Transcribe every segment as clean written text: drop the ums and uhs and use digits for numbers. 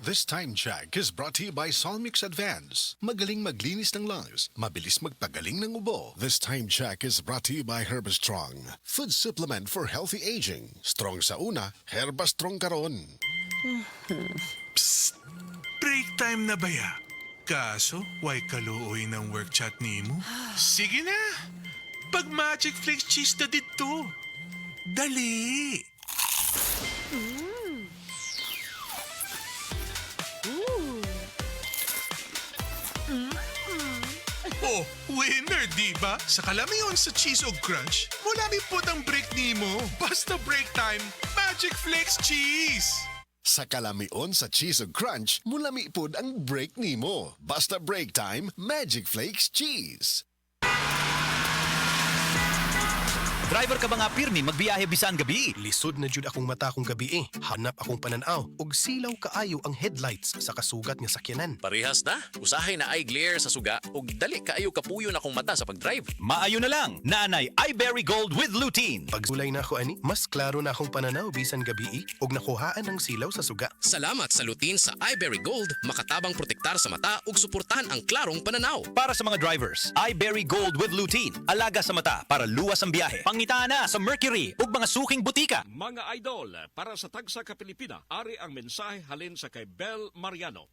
This time check is brought to you by Solmux Advance. Magaling maglinis ng lungs, mabilis magpagaling ng ubo. This time check is brought to you by Herbastrong. Food supplement for healthy aging. Strong sa una, Herbastrong karon. Break time na ba ya? Kaso, why kaluoy ng work chat ni mo? Sige na! Pag Magic Flakes cheese na dito. Dali! Oh, winner, di ba? Sa kalamiyon sa cheese o crunch, mula mi po ang break ni mo. Basta break time, Magic Flakes cheese! Sa kalamion sa cheese o crunch, mulami pod ang break nimo. Basta break time, Magic Flakes cheese. Driver ka ba nga pirmi magbiyahe bisan gabi? Lisod na jud akong mata kong gabi eh. Hanap akong pananaw og silaw kaayo ang headlights sa kasugat nga sakyanan. Parehas na. Usahay na eye glare sa suga ug dali kaayo kapuyo na akong mata sa pagdrive. Maayo na lang, naanay iBerry Gold with lutein. Pagsulay na ako ani, mas klaro na akong pananaw bisan gabi eh, og nakuhaan ang silaw sa suga. Salamat sa lutein sa iBerry Gold, makatabang protektar sa mata ug suportahan ang klarong pananaw. Para sa mga drivers, iBerry Gold with lutein. Alaga sa mata para luwas ang biyahe. Pangitaan na sa Mercury ug mga suking butika. Mga idol, para sa Tagsa ka Pilipina, ari ang mensahe halin sa kay Bel Mariano.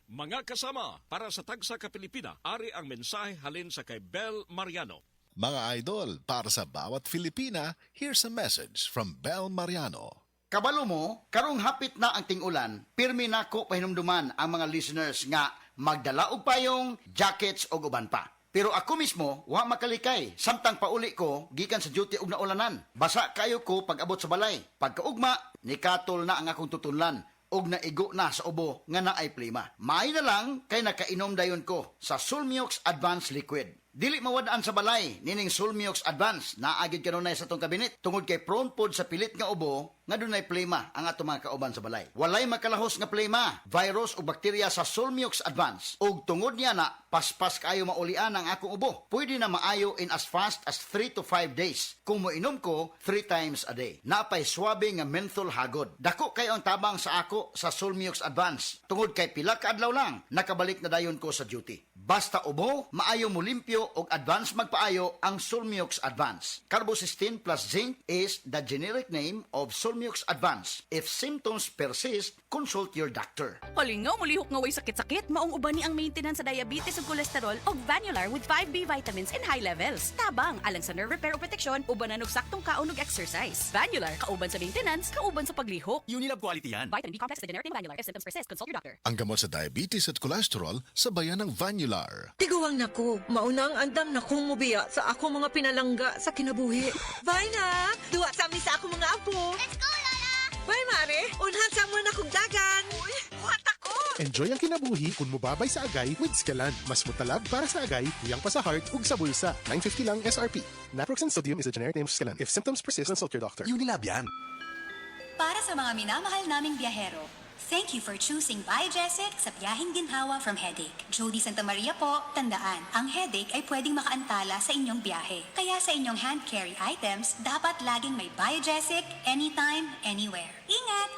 Mga kasama, para sa Tagsa ka Pilipina, ari ang mensahe halin sa kay Bel Mariano. Mga idol, para sa bawat Filipina, here's a message from Bel Mariano. Kabalo mo, karong hapit na ang ting-ulan, pirmi nako pahinumduman ang mga listeners nga magdala og payong, jackets o uban pa. Pero ako mismo, wa makalikay. Samtang pauli ko, gikan sa duty og naulanan. Basa kayo ko pag abot sa balay. Pagkaugma, nikatol na ang akong tutunlan og naigo na sa ubo nga naay plima. Maay na lang kay nakainom dayon ko sa Sulmiox Advanced Liquid. Dili mawadaan sa balay, nining Sulmiox Advance, naagid kanunay sa tong kabinet. Tungod kay prone pod sa pilit nga ubo, nga dunay plema ang ato mga kauban sa balay. Walay makalahos nga plema, virus o bakterya sa Sulmiox Advance. Ug tungod niya na, paspas kayo maulian ang akong ubo. Pwede na maayo in as fast as 3 to 5 days. Kung moinom ko, 3 times a day. Napay swabe nga menthol hagod. Dako kayo ang tabang sa ako sa Sulmiox Advance. Tungod kay pila ka adlaw lang, nakabalik na dayon ko sa duty. Basta ubo, maayo mo limpyo og advance magpaayo ang Sulmiox Advance. Carbocysteine plus zinc is the generic name of Sulmiox Advance. If symptoms persist, consult your doctor. Holingaw, mulihok nga way sakit-sakit, maong uban ni ang maintenance sa diabetes ug kolesterol og Vanular with 5B vitamins in high levels. Tabang, alang sa nerve repair o protection, ubanan og saktong kaon ug exercise. Vanular, kauban sa maintenance, kauban sa paglihok. Unilab quality yan. Vitamin B complex is the generic name Vanular. If symptoms persist, consult your doctor. Ang gamot sa diabetes at cholesterol, sabayan ng Vanular. Tiguang nako, maunang andam na kong mubiya sa ako mga pinalangga sa kinabuhi. Bye na! Duwa sa amin sa ako mga apo. Let's go, Lola! Bye, Mare! Unhan sa mo na kong dagan. Uy, buhat ako! Enjoy ang kinabuhi kung mubabay sa agay with Scalan. Mas mutalab para sa agay, tuyang pa sa heart ug sa bulsa. 950 lang SRP. Naproxen sodium is a generic name of Scalan. If symptoms persist, consult your doctor. Unilab yan. Para sa mga minamahal naming biyahero, thank you for choosing Biogesic sa biyaheng ginhawa from headache. Jody Santa Maria po, tandaan, ang headache ay pwedeng makaantala sa inyong biyahe. Kaya sa inyong hand carry items, dapat laging may Biogesic anytime, anywhere. Ingat!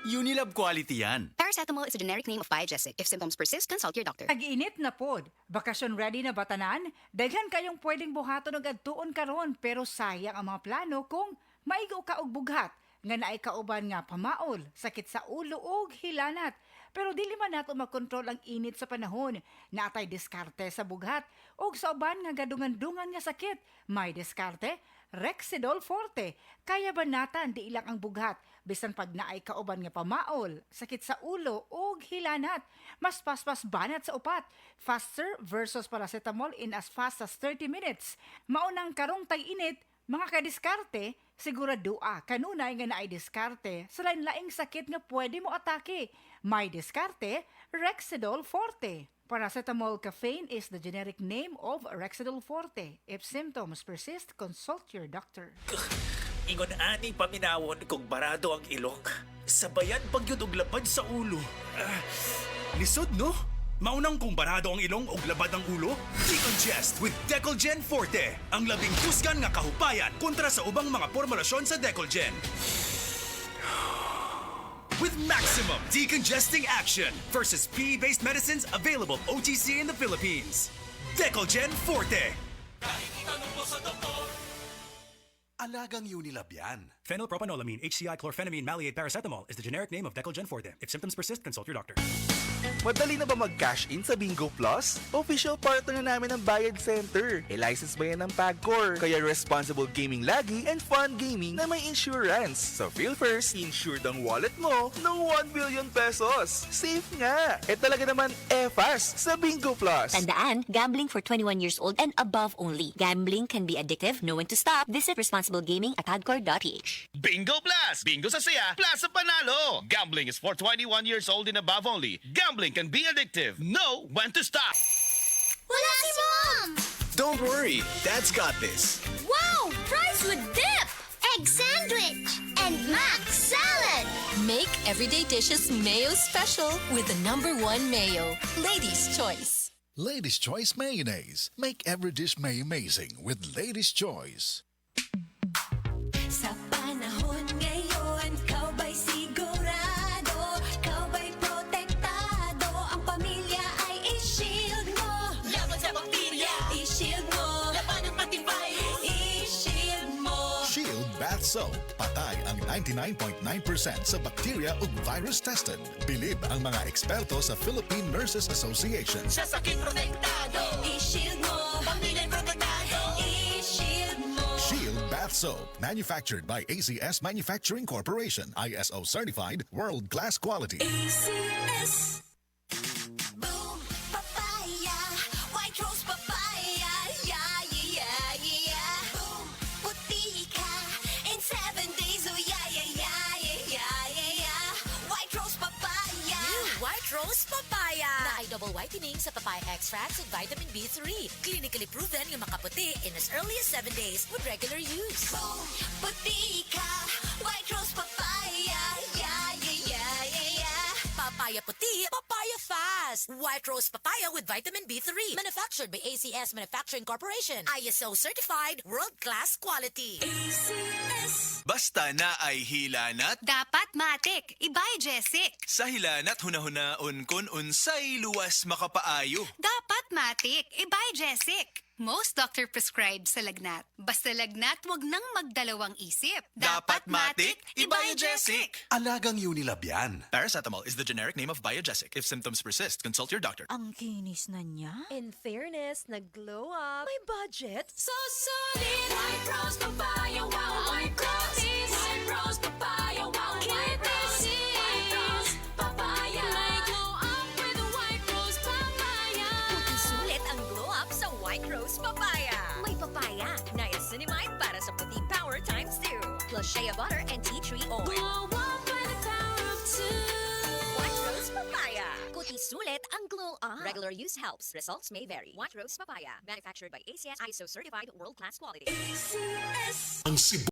Unilab quality yan. Paracetamol is a generic name of Biogesic. If symptoms persist, consult your doctor. Tag-init na pod. Bakasyon ready na batanan? Daghan kayong pwedeng buhaton og adtuon karon pero sayang ang mga plano kung maigo ka og bughat nga naay kauban nga pamaol, sakit sa ulo ug hilanat. Pero dili man nato makontrol ang init sa panahon. Natay diskarte sa bughat ug sa uban nga gadungan-dungan nga sakit. May diskarte, Rexidol Forte. Kaya banatan di ilang ang bughat bisan pag naay kauban nga pamaol, sakit sa ulo ug hilanat. Mas paspas banat sa upat. Faster versus paracetamol in as fast as 30 minutes. Maunang karong tag-init, mga kadiskarte, siguradoa kanunay nga naay diskarte sa lain-laing sakit nga pwede mo atake. May diskarte, Rexidol Forte. Paracetamol caffeine is the generic name of Rexidol Forte. If symptoms persist, consult your doctor. Ingon ani paminawon kung barado ang ilong. Sabayan pagyud og lapad sa ulo. Lisod, no? Maunang kung barado ang ilong o labad ang ulo? Decongest with Decolgen Forte. Ang labing tusgan nga kahupayan kontra sa ubang mga formulasyon sa Decolgen. with maximum decongesting action versus PE-based medicines available OTC in the Philippines. Decolgen Forte. Alagang Unilab yan. Phenylpropanolamine, HCI chlorphenamine maleate paracetamol is the generic name of Decolgen Forte. If symptoms persist, consult your doctor. Madali na ba mag-cash in sa Bingo Plus? Official partner na namin ng Bayad Center. E-license ba yan ng PAGCOR? Kaya responsible gaming lagi and fun gaming na may insurance. So feel first, insured ang wallet mo ng 1 billion pesos. Safe nga! E talaga naman fast sa Bingo Plus. Tandaan, gambling for 21 years old and above only. Gambling can be addictive, know when to stop. Visit responsiblegaming at hardcore.ph. Bingo Plus! Bingo sa saya, plus sa panalo! Gambling is for 21 years old and above only. Gambling can be addictive. Know when to stop. Wala si Mom! Don't worry, Dad's got this. Wow! Fries with dip! Egg sandwich! And mac salad! Make everyday dishes mayo special with the #1 mayo. Ladies' Choice. Ladies' Choice Mayonnaise. Make every dish may amazing with Ladies' Choice. Sa panahon ngayon, kau ba'y sigurado? Kau ba'y protektado? Ang pamilya ay i-shield mo. Laban sa bakterya, i-shield mo. Laban ng matibay, i-shield mo. Shield Bath Soap. Patay ang 99.9% sa bacteria ug virus tested. Bilib ang mga eksperto sa Philippine Nurses Association. Sa sakit protektado, i-shield mo. Pamilya'y protektado, i-shield mo. Shield Bath Soap. Manufactured by ACS Manufacturing Corporation. ISO certified. World-class quality. ACS. Boom, papaya. White rose papaya. Yeah, yeah, yeah. Boom, puti ka. In 7 days, oh yeah, yeah, yeah, yeah, yeah, yeah. White rose papaya. New White Rose Papaya. Na ay double whitening sa papaya extracts with vitamin B3. Clinically proven yung makaputi in as early as 7 days with regular use. Boom, puti ka. White rose papaya. Yeah, yeah, yeah, yeah, yeah. Papaya puti, papaya fast. White Rose Papaya with vitamin B3. Manufactured by ACS Manufacturing Corporation. ISO certified, world-class quality. ACS. Basta na ay hilanat. Dapat matik. Ibay, Jessic. Sa hilanat hunahuna-un kun unsay luwas makapaayo. Dapat matik. Ibay, Jessic. Most doctor prescribed sa lagnat. Basta lagnat, wag nang magdalawang isip. Dapat matik, Ibay-Jessic. Alagang Unilab yan. Paracetamol is the generic name of Biogesic. If symptoms persist, consult your doctor. Ang kinis na niya. In fairness, nag-glow up. May budget. So solid. White Rose Papaya, wow, White Rose. White Rose Papaya, wow, White Rose. White Rose Papaya. May glow up with White Rose Papaya. Sulit ang glow up sa White Rose Papaya. May papaya, niacinamide para sa puti power times 2. Plus shea butter and tea tree oil. Glow up by the power of 2. White Rose Papaya. Kuti sulit ang glow up. Regular use helps. Results may vary. White Rose Papaya. Manufactured by ACS ISO certified world-class quality. ACS. Ang Cebu